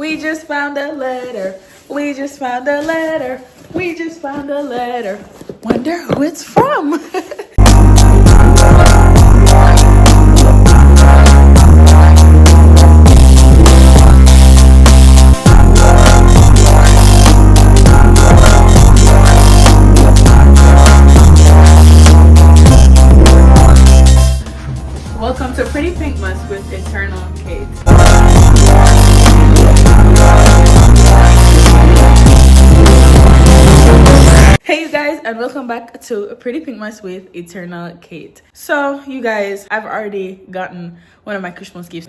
We just found a letter. We just found a letter. We just found a letter. Wonder who it's from. Welcome to Pretty Pinkmas with Eternal Kate. Hey you guys, and welcome back to Pretty Pinkmas with Eternal Kate. So you guys, I've already gotten one of my Christmas gifts.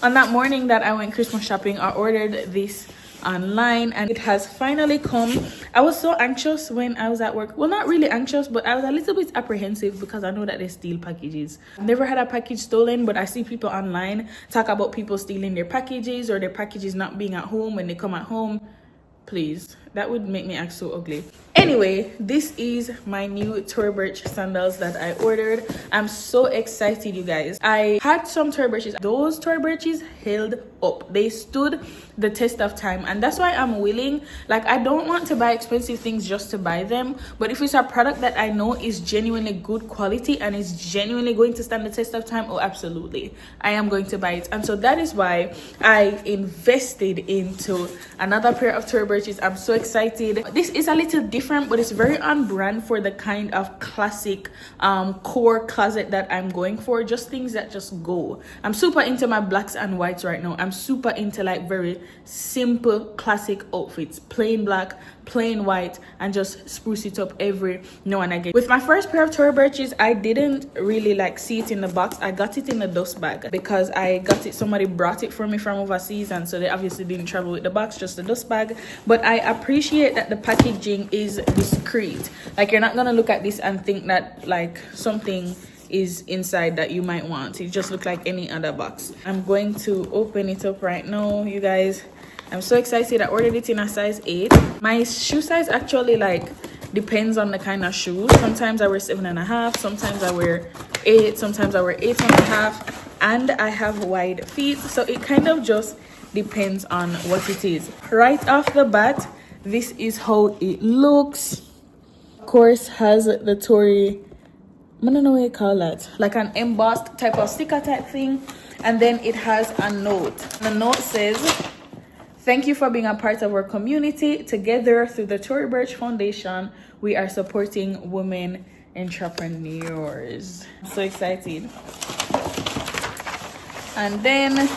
On that morning that I went Christmas shopping, I ordered this online and it has finally come. I was so anxious when I was at work. Well, not really anxious, but I was a little bit apprehensive because I know that they steal packages. I've never had a package stolen, but I see people online talk about people stealing their packages or their packages not being at home when they come at home. Please, that would make me act so ugly. Anyway, this is my new Tory Burch sandals that I ordered. I'm so excited, you guys. I had some Tory Burches. Those Tory Burches held up. They stood the test of time, and that's why I'm willing. Like, I don't want to buy expensive things just to buy them, but if it's a product that I know is genuinely good quality and is genuinely going to stand the test of time, oh absolutely, I am going to buy it. And so that is why I invested into another pair of Tory Burches. I'm so excited. This is a little different, but it's very on brand for the kind of classic core closet that I'm going for. Just things that just go. I'm super into my blacks and whites right now. I'm super into like very simple classic outfits, plain black, plain white, and just spruce it up every now and again. With my first pair of Tory Burches, I didn't really like see it in the box. I got it in the dust bag because I got it, somebody brought it for me from overseas, and so they obviously didn't travel with the box, just the dust bag. But I appreciate that the packaging is discreet. Like, you're not gonna look at this and think that like something is inside that you might want. It just looks like any other box. I'm going to open it up right now, you guys. I'm so excited. I ordered it in a size 8. My shoe size actually like depends on the kind of shoes. Sometimes I wear 7.5, sometimes I wear 8, sometimes I wear 8.5, and I have wide feet, so it kind of just depends on what it is. Right off the bat, this is how it looks. Of course, has the Tory, I don't know what you call that, like an embossed type of sticker type thing, and then it has a note. The note says, "Thank you for being a part of our community. Together through the Tory Burch Foundation, we are supporting women entrepreneurs." I'm so excited. And then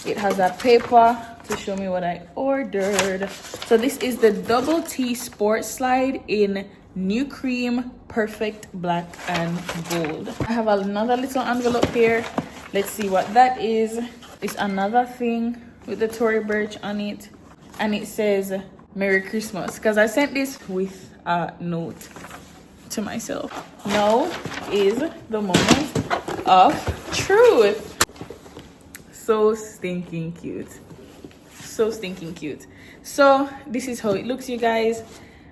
it has a paper to show me what I ordered. So this is the Double T Sport Slide in New Cream Perfect Black and Gold. I have another little envelope here. Let's see what that is. It's another thing with the Tory Burch on it, and it says Merry Christmas, because I sent this with a note to myself. Now is the moment of truth. So stinking cute. So stinking cute. So this is how it looks, you guys.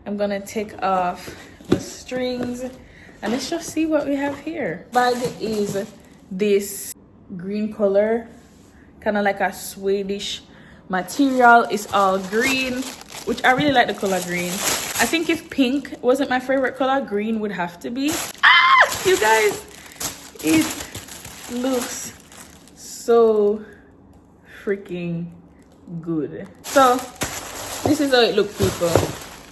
I'm gonna take off the strings and let's just see what we have here. Bag is this green color, kind of like a Swedish material. It's all green, which I really like the color green. I think if pink wasn't my favorite color, green would have to be. You guys, it looks so freaking good. So this is how it looks, people.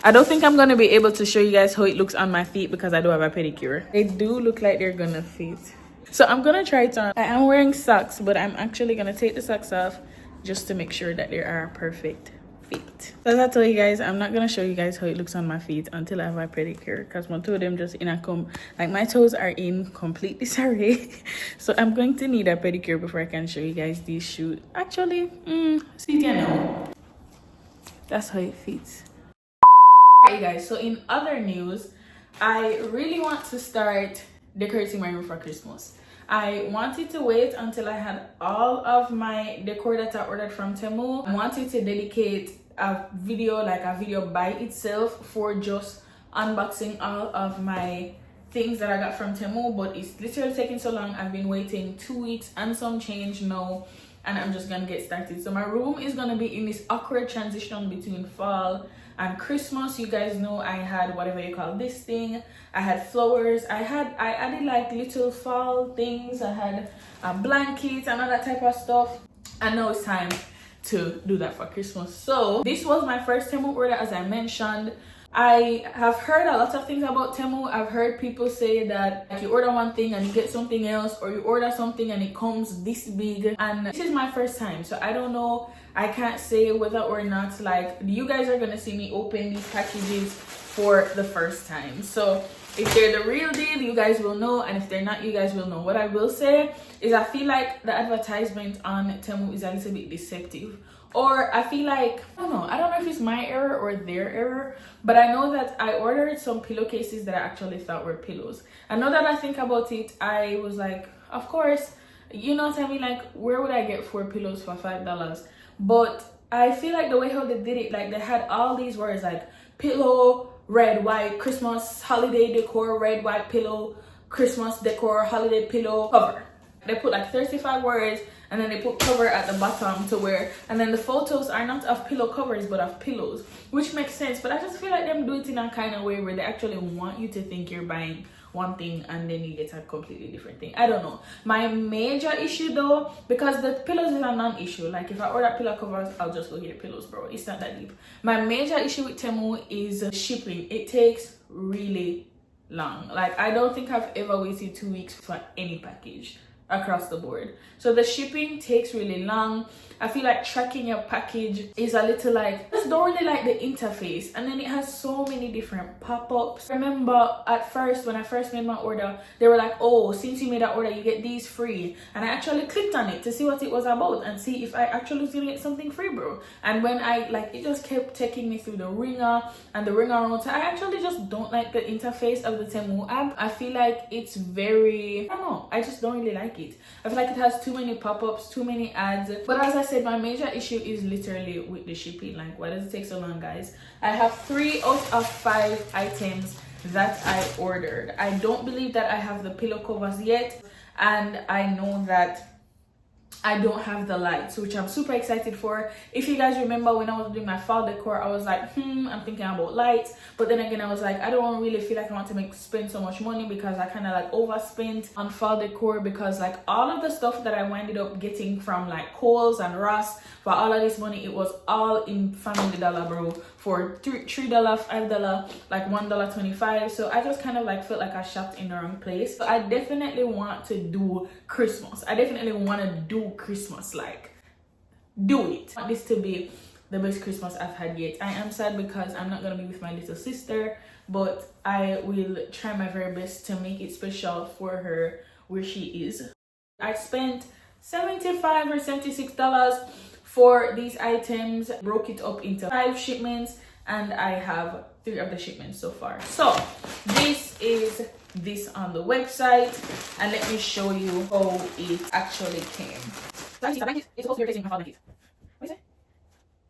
I don't think I'm gonna be able to show you guys how it looks on my feet because I do have a pedicure. They do look like they're gonna fit. So I'm gonna try it on. I am wearing socks, but I'm actually gonna take the socks off just to make sure that they are a perfect fit. So as I told you guys, I'm not gonna show you guys how it looks on my feet until I have my pedicure, because my toe of them just in a like my toes are in complete disarray. So I'm going to need a pedicure before I can show you guys these shoes. Actually, see, you know, that's how it fits. Alright, you guys, so in other news, I really want to start decorating my room for Christmas. I wanted to wait until I had all of my decor that I ordered from Temu. I wanted to dedicate a video, like a video by itself, for just unboxing all of my things that I got from Temu, but it's literally taking so long. I've been waiting 2 weeks and some change now and I'm just gonna get started. So my room is gonna be in this awkward transition between fall and Christmas. You guys know I had whatever you call this thing. I had flowers. I added like little fall things. I had blankets and all that type of stuff. And now it's time to do that for Christmas. So this was my first Temu order, as I mentioned. I have heard a lot of things about Temu. I've heard people say that like, you order one thing and you get something else, or you order something and it comes this big. And this is my first time, so I don't know. I can't say whether or not like you guys are gonna see me open these packages for the first time. So if they're the real deal, you guys will know, and if they're not, you guys will know. What I will say is I feel like the advertisement on Temu is a little bit deceptive. Or I feel like, I don't know if it's my error or their error, but I know that I ordered some pillowcases that I actually thought were pillows. And now that I think about it, I was like, of course, you know what I mean? Like, where would I get 4 pillows for $5? But I feel like the way how they did it, like they had all these words like pillow, red, white, Christmas, holiday decor, red, white pillow, Christmas decor, holiday pillow, cover. They put like 35 words, and then they put cover at the bottom to where, and then the photos are not of pillow covers but of pillows, which makes sense. But I just feel like them do it in a kind of way where they actually want you to think you're buying one thing and then you get a completely different thing. I don't know. My major issue though, because the pillows is a non-issue, like if I order pillow covers, I'll just go get pillows, bro. It's not that deep. My major issue with Temu is shipping. It takes really long. Like I don't think I've ever waited 2 weeks for any package across the board. So the shipping takes really long. I feel like tracking your package is a little like, I just don't really like the interface, and then it has so many different pop-ups. I remember at first when I first made my order, they were like, oh, since you made that order you get these free, and I actually clicked on it to see what it was about and see if I actually was gonna get something free, bro. And when I like, it just kept taking me through the ringer and the ringer around. So I actually just don't like the interface of the Temu app. I feel like it's very, I don't know, I just don't really like it. I feel like it has too many pop-ups, too many ads. But as I said, my major issue is literally with the shipping. Like, why does it take so long, guys? I have 3 out of 5 items that I ordered. I don't believe that I have the pillow covers yet, and I know that I don't have the lights, which I'm super excited for. If you guys remember when I was doing my fall decor, I was like, I'm thinking about lights. But then again, I was like, I don't really feel like I want to spend so much money, because I kind of like overspent on fall decor, because like all of the stuff that I ended up getting from like Kohl's and Ross for all of this money, it was all in Family Dollar, bro, for $3, $5, like $1.25. So I just kind of like felt like I shopped in the wrong place. So I definitely want to do Christmas. I definitely want to do Christmas, like do it. I want this to be the best Christmas I've had yet. I am sad because I'm not gonna be with my little sister, but I will try my very best to make it special for her where she is. I spent $75 or $76 for these items, broke it up into 5 shipments, and I have 3 of the shipments so far. So this is this on the website, and let me show you how it actually came. So it's supposed to be replacing my blanket. What is it?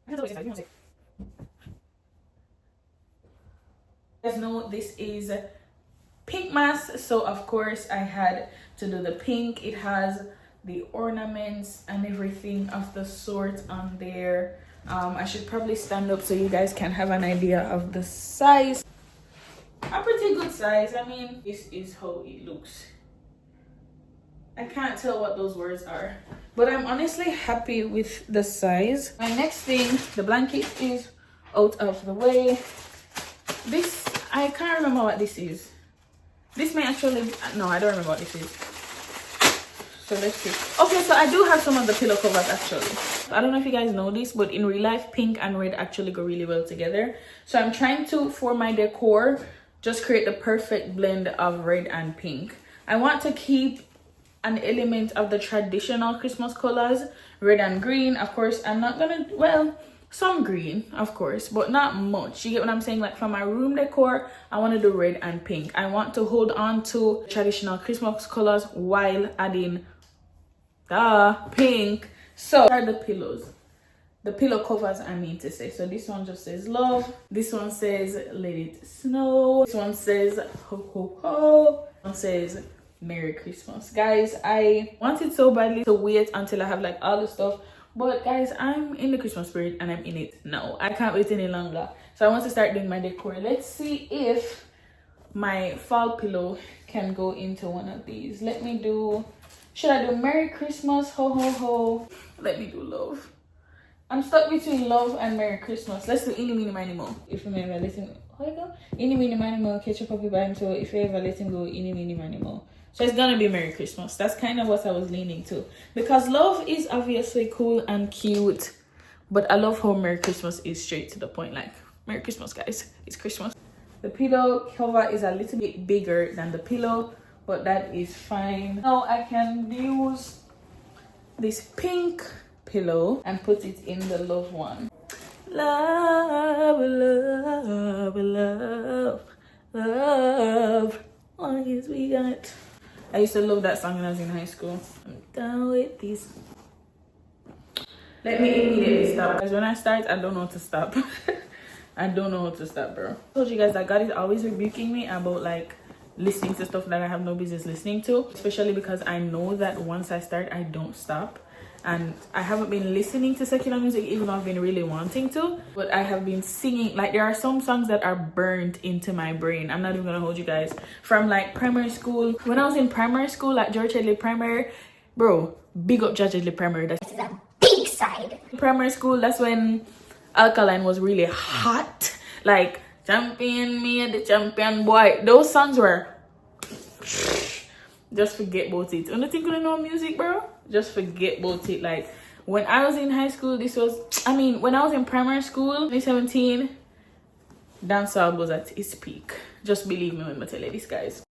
I can't tell what it's inside. You guys know this is Pinkmas, so of course I had to do the pink. It has the ornaments and everything of the sort on there. I should probably stand up so you guys can have an idea of the size. A pretty good size. I mean, this is how it looks. I can't tell what those words are, but I'm honestly happy with the size. My next thing, the blanket is out of the way. This, I can't remember what this is. This may actually, no, I don't remember what this is. So let's see. Okay, so I do have some of the pillow covers actually. I don't know if you guys know this, but in real life, pink and red actually go really well together. So I'm trying to, for my decor, just create the perfect blend of red and pink. I want to keep an element of the traditional Christmas colors, red and green. Of course, I'm not gonna, well, some green, of course, but not much. You get what I'm saying? Like for my room decor, I want to do red and pink. I want to hold on to traditional Christmas colors while adding the pink. So are the pillows, the pillow covers, I mean to say. So this one just says love, this one says let it snow, this one says ho ho ho, this one says Merry Christmas. Guys, I wanted so badly to wait until I have like all the stuff, but guys, I'm in the Christmas spirit and I'm in it now. I can't wait any longer. So I want to start doing my decor. Let's see if my fall pillow can go into one of these. Let me do, should I do Merry Christmas, ho ho ho? Let me do love. I'm stuck between love and Merry Christmas. Let's do any, mini, miny, mo. If you ever let him, how you go? Any, mini, miny, mo, catch a puppy by him. So if you ever let him go, any, mini, miny, mo. So it's gonna be Merry Christmas. That's kind of what I was leaning to. Because love is obviously cool and cute, but I love how Merry Christmas is straight to the point. Like, Merry Christmas, guys. It's Christmas. The pillow cover is a little bit bigger than the pillow, but that is fine. Now I can use this pink pillow and put it in the love one. Love, love, love, love. Long as we got. I used to love that song when I was in high school. I'm done with this. Let me immediately stop. Because when I start, I don't know how to stop. I don't know how to stop, bro. I told you guys that God is always rebuking me about like listening to stuff that I have no business listening to. Especially because I know that once I start, I don't stop. And I haven't been listening to secular music even though I've been really wanting to, but I have been singing. Like, there are some songs that are burned into my brain. I'm not even gonna hold you guys. From like primary school, when I was in primary school at George Headley Primary, bro, big up George Headley Primary. That's the big side. Primary school, that's when Alkaline was really hot. Like, champion me, the champion boy. Those songs were just forget about it. When you think you know music, bro, just forget about it. Like, when I was in high school, this was, I mean, when I was in primary school, 2017, dancehall was at its peak. Just believe me when I tell you this, guys.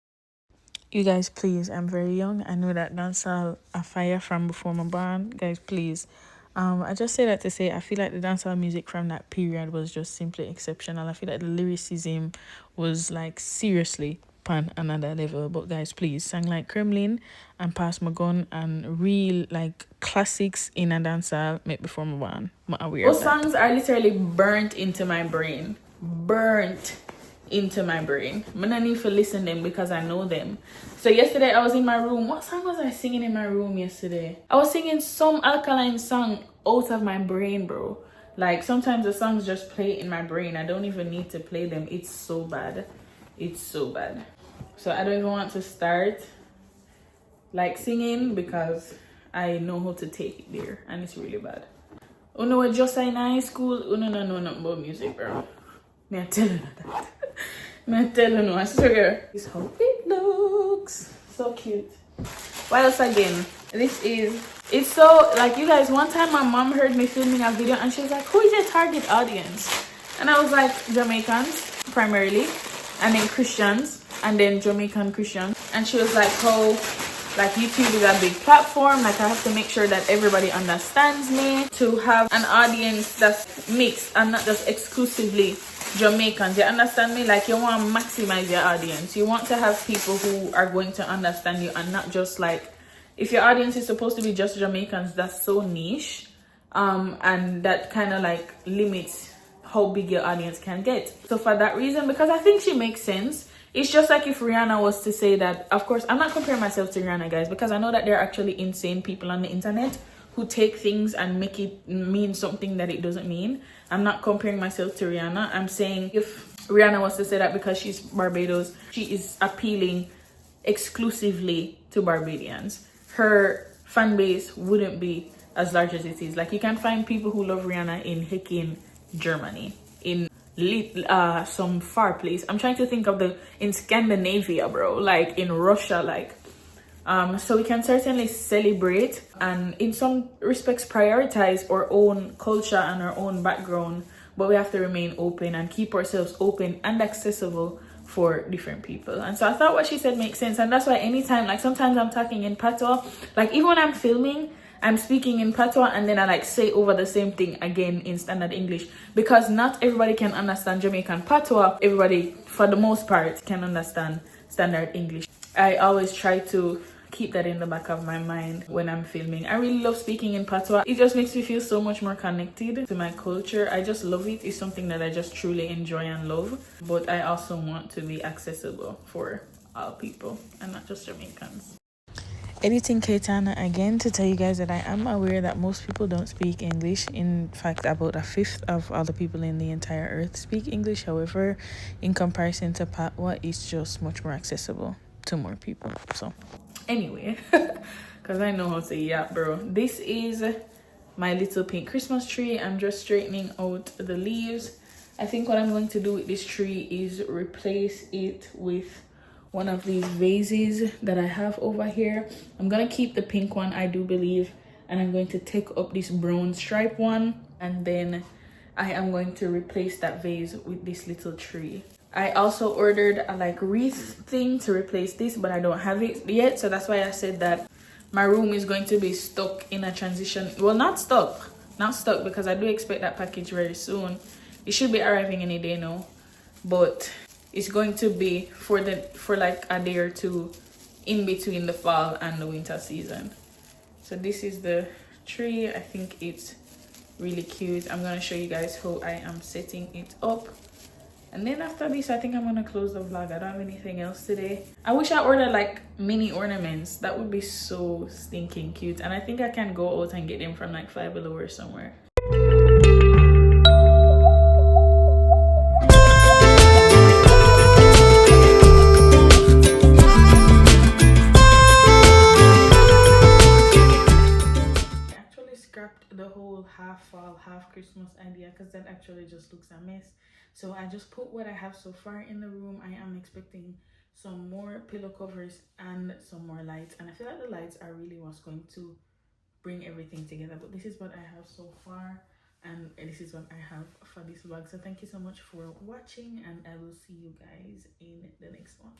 You guys, please, I'm very young. I know that dancehall a fire from before my born. Guys, please. I just say that to say I feel like the dancehall music from that period was just simply exceptional. I feel like the lyricism was like seriously pan another level. But guys, please, sing like Kremlin and Pass My Gun and real like classics in a dancehall make before my born. Those songs are literally burnt into my brain. Burnt into my brain. I don't need to listen them because I know them. So yesterday I was in my room. What song was I singing in my room yesterday? I was singing some Alkaline song out of my brain, bro. Like, sometimes the songs just play in my brain. I don't even need to play them. It's so bad. It's so bad. So I don't even want to start like singing because I know how to take it there and it's really bad. Oh no, we're just in high school. Oh no, nothing about music, bro. Me I tell you that. Me I tell you no, I swear. This how it looks. So cute. What else again? This is, it's so, like, you guys, one time my mom heard me filming a video and she was like, who is your target audience? And I was like, Jamaicans, primarily, and then Christians, and then Jamaican Christians. And she was like, oh, like, YouTube is a big platform, like I have to make sure that everybody understands me, to have an audience that's mixed and not just exclusively Jamaicans. You understand me? Like, you want to maximize your audience. You want to have people who are going to understand you and not just like, if your audience is supposed to be just Jamaicans, that's so niche, and that kind of like limits how big your audience can get. So for that reason, because I think she makes sense, it's just like if Rihanna was to say that, of course, I'm not comparing myself to Rihanna, guys, because I know that there are actually insane people on the internet who take things and make it mean something that it doesn't mean. I'm not comparing myself to Rihanna. I'm saying if Rihanna was to say that because she's Barbados, she is appealing exclusively to Barbadians, her fan base wouldn't be as large as it is. Like, you can find people who love Rihanna in heckin' Germany, in some far place. I'm trying to think of in Scandinavia, bro, like in Russia, like so we can certainly celebrate and in some respects prioritize our own culture and our own background, but we have to remain open and keep ourselves open and accessible for different people. And so I thought what she said makes sense, and that's why anytime, like, sometimes I'm talking in patois, like even when I'm filming, I'm speaking in patois and then I like say over the same thing again in standard English, because not everybody can understand Jamaican patois. Everybody, for the most part, can understand standard English. I always try to keep that in the back of my mind when I'm filming. I really love speaking in patois. It just makes me feel so much more connected to my culture. I just love it. It's something that I just truly enjoy and love, but I also want to be accessible for all people and not just Jamaicans. Editing Keitana again to tell you guys that I am aware that most people don't speak English. In fact, about a fifth of all the people in the entire earth speak English. However, in comparison to Patwa, it's just much more accessible to more people. So anyway, because I know how to yap, bro. This is my little pink Christmas tree. I'm just straightening out the leaves. I think what I'm going to do with this tree is replace it with one of these vases that I have over here. I'm gonna keep the pink one, I do believe, and I'm going to take up this brown stripe one, and then I am going to replace that vase with this little tree. I also ordered a like wreath thing to replace this, but I don't have it yet, so that's why I said that my room is going to be stuck in a transition. Well, not stuck because I do expect that package very soon. It should be arriving any day now, but it's going to be for like a day or two in between the fall and the winter season. So this is the tree. I think it's really cute. I'm gonna show you guys how I am setting it up, and then after this I think I'm gonna close the vlog. I don't have anything else today. I wish I ordered like mini ornaments. That would be so stinking cute, and I think I can go out and get them from like Five Below or somewhere. Scrapped the whole half fall half Christmas idea because that actually just looks a mess. So I just put what I have so far in the room. I am expecting some more pillow covers and some more lights, and I feel like the lights are really what's going to bring everything together. But this is what I have so far, and this is what I have for this vlog. So thank you so much for watching, and I will see you guys in the next one.